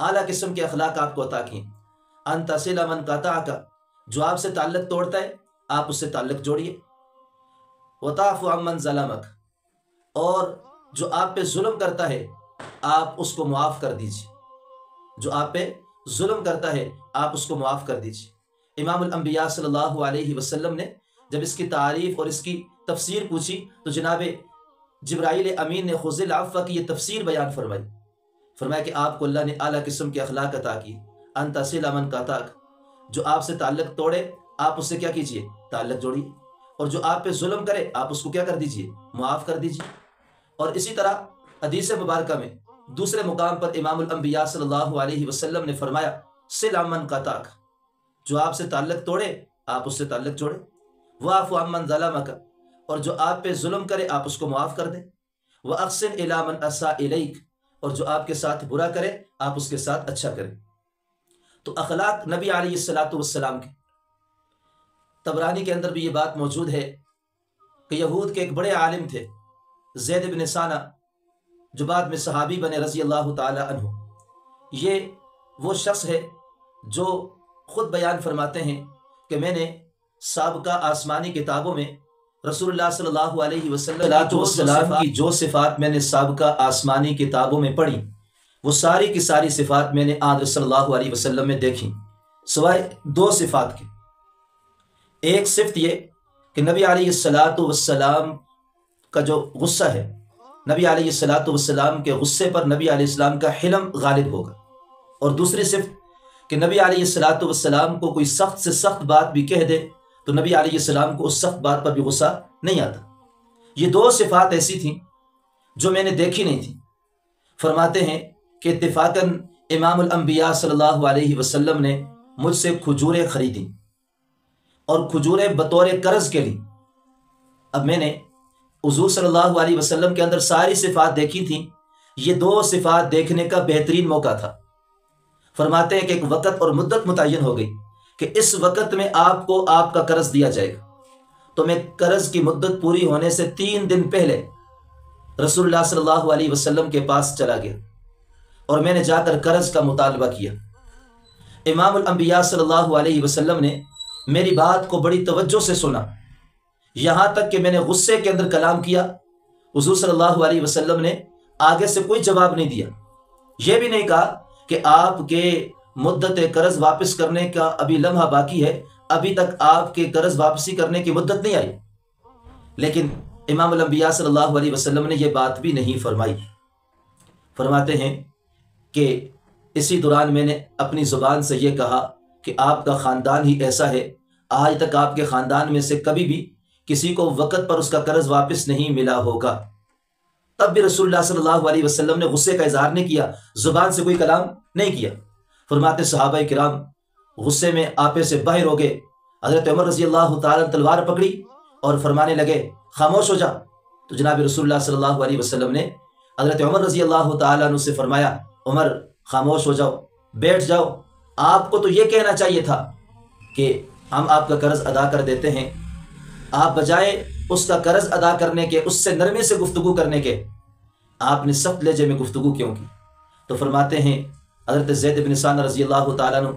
اعلیٰ قسم کے اخلاق آپ کو عطا کیے۔ ان تصل من قطعک، جو آپ سے تعلق توڑتا ہے آپ اس سے تعلق جوڑیے۔ وتعفو عمن ظلمک، اور جو آپ پہ ظلم کرتا ہے آپ اس کو معاف کر دیجیے، جو آپ پہ ظلم کرتا ہے آپ اس کو معاف کر دیجیے۔ امام الانبیاء صلی اللہ علیہ وسلم نے جب اس کی تعریف اور اس کی تفسیر پوچھی تو جناب جبرائیل امین نے خذ العفو کی یہ تفسیر بیان فرمائی۔ فرمایا کہ آپ کو اللہ نے اعلیٰ قسم کے اخلاق عطا کی۔ ان تصل من قطعک، جو آپ سے تعلق توڑے آپ اس سے کیا کیجئے؟ تعلق جوڑیے، اور جو آپ پہ ظلم کرے آپ اس کو کیا کر دیجئے؟ معاف کر دیجئے۔ اور اسی طرح حدیث مبارکہ میں دوسرے مقام پر امام الانبیاء صلی اللہ علیہ وسلم نے فرمایا صل عمن قطعک، جو آپ سے تعلق توڑے آپ اس سے تعلق جوڑے۔ واعف عمن ظلمک، اور جو آپ پہ ظلم کرے آپ اس کو معاف کر دیں۔ واحسن الی من اساء الیک، اور جو آپ کے ساتھ برا کرے آپ اس کے ساتھ اچھا کریں۔ تو اخلاق نبی علیہ الصلاۃ والسلام کے، طبرانی کے اندر بھی یہ بات موجود ہے کہ یہود کے ایک بڑے عالم تھے زید بن ثانہ، جو بعد میں صحابی بنے رضی اللہ تعالی عنہ۔ یہ وہ شخص ہے جو خود بیان فرماتے ہیں کہ میں نے سابقہ آسمانی کتابوں میں رسول اللہ صلی اللہ علیہ وسلم کی جو صفات میں نے سابقہ آسمانی کتابوں میں پڑھی وہ ساری کی ساری صفات میں نے آن صلی اللہ علیہ وسلم میں دیکھی، سوائے دو صفات کے۔ ایک صفت یہ کہ نبی علیہ الصلاۃ والسلام کا جو غصہ ہے، نبی علیہ الصلاۃ والسلام کے غصے پر نبی علیہ السلام کا حلم غالب ہوگا، اور دوسری صفت کہ نبی علیہ الصلاۃ والسلام کو کوئی سخت سے سخت بات بھی کہہ دے تو نبی علیہ السلام کو اس سخت بات پر بھی غصہ نہیں آتا۔ یہ دو صفات ایسی تھیں جو میں نے دیکھی نہیں تھی۔ فرماتے ہیں کہ اتفاقاً امام الانبیاء صلی اللہ علیہ وسلم نے مجھ سے کھجوریں خریدیں اور کھجوریں بطور قرض کے لی۔ اب میں نے حضور صلی اللہ علیہ وسلم کے اندر ساری صفات دیکھی تھیں، یہ دو صفات دیکھنے کا بہترین موقع تھا۔ فرماتے ہیں کہ ایک وقت اور مدت متعین ہو گئی کہ اس وقت میں آپ کو آپ کا قرض دیا جائے گا، تو میں قرض کی مدت پوری ہونے سے 3 دن پہلے رسول اللہ صلی اللہ علیہ وسلم کے پاس چلا گیا اور میں نے جا کر قرض کا مطالبہ کیا۔ امام الانبیاء صلی اللہ علیہ وسلم نے میری بات کو بڑی توجہ سے سنا، یہاں تک کہ میں نے غصے کے اندر کلام کیا، حضور صلی اللہ علیہ وسلم نے آگے سے کوئی جواب نہیں دیا، یہ بھی نہیں کہا کہ آپ کے مدت قرض واپس کرنے کا ابھی لمحہ باقی ہے، ابھی تک آپ کے قرض واپسی کرنے کی مدت نہیں آئی۔ لیکن امام الانبیاء صلی اللہ علیہ وسلم نے یہ بات بھی نہیں فرمائی۔ فرماتے ہیں کہ اسی دوران میں نے اپنی زبان سے یہ کہا کہ آپ کا خاندان ہی ایسا ہے، آج تک آپ کے خاندان میں سے کبھی بھی کسی کو وقت پر اس کا قرض واپس نہیں ملا ہوگا۔ تب بھی رسول اللہ صلی اللہ علیہ وسلم نے غصے کا اظہار نہیں کیا، زبان سے کوئی کلام نہیں کیا۔ فرماتے صحابہ کرام غصے میں آپے سے باہر ہو گئے، حضرت عمر رضی اللہ تعالیٰ تلوار پکڑی اور فرمانے لگے خاموش ہو جا۔ تو جناب رسول اللہ صلی اللہ علیہ وسلم نے حضرت عمر رضی اللہ تعالیٰ عنہ سے فرمایا عمر خاموش ہو جاؤ، بیٹھ جاؤ، آپ کو تو یہ کہنا چاہیے تھا کہ ہم آپ کا قرض ادا کر دیتے ہیں، آپ بجائے اس کا قرض ادا کرنے کے، اس سے نرمی سے گفتگو کرنے کے، آپ نے سخت لہجے میں گفتگو کیوں کی؟ تو فرماتے ہیں حضرت زید بن ثانہ رضی اللہ تعالیٰ عنہ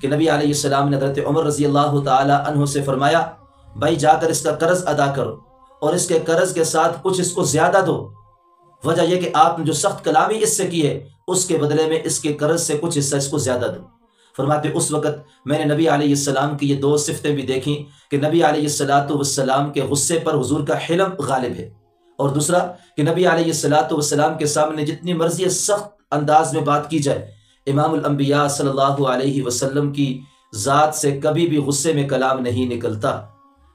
کہ نبی علیہ السلام نے حضرت عمر رضی اللہ تعالیٰ عنہ سے فرمایا بھائی جا کر اس کا قرض ادا کرو اور اس کے قرض کے ساتھ کچھ اس کو زیادہ دو، وجہ یہ کہ آپ نے جو سخت کلامی اس سے کی ہے اس کے بدلے میں اس کے قرض سے کچھ حصہ اس کو زیادہ دو۔ فرماتے اس وقت میں نے نبی علیہ السلام کی یہ دو صفتیں بھی دیکھیں کہ نبی علیہ السلام کے غصے پر حضور کا حلم غالب ہے، اور دوسرا کہ نبی علیہ السلام کے سامنے جتنی مرضی سخت انداز میں بات کی جائے امام الانبیاء صلی اللہ علیہ وسلم کی ذات سے کبھی بھی غصے میں کلام نہیں نکلتا۔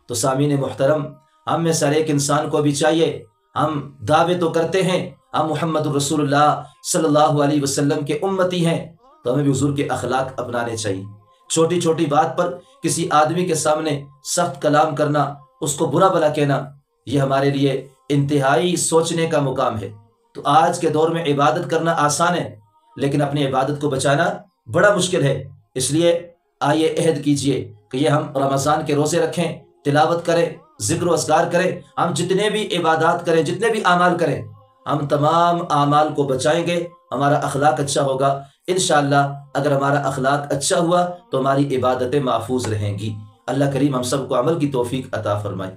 تو سامعین محترم، ہم میں سے ہر ایک انسان کو بھی چاہیے، ہم دعوے تو کرتے ہیں ہم محمد الرسول اللہ صلی اللہ علیہ وسلم کے امتی ہیں، تو ہمیں بھی حضور کے اخلاق اپنانے چاہیے۔ چھوٹی چھوٹی بات پر کسی آدمی کے سامنے سخت کلام کرنا، اس کو برا بھلا کہنا، یہ ہمارے لیے انتہائی سوچنے کا مقام ہے۔ تو آج کے دور میں عبادت کرنا آسان ہے لیکن اپنی عبادت کو بچانا بڑا مشکل ہے، اس لیے آئیے عہد کیجئے کہ یہ ہم رمضان کے روزے رکھیں، تلاوت کریں، ذکر و اذکار کریں، ہم جتنے بھی عبادات کریں، جتنے بھی اعمال کریں، ہم تمام اعمال کو بچائیں گے، ہمارا اخلاق اچھا ہوگا، انشاءاللہ اگر ہمارا اخلاق اچھا ہوا تو ہماری عبادتیں محفوظ رہیں گی۔ اللہ کریم ہم سب کو عمل کی توفیق عطا فرمائے۔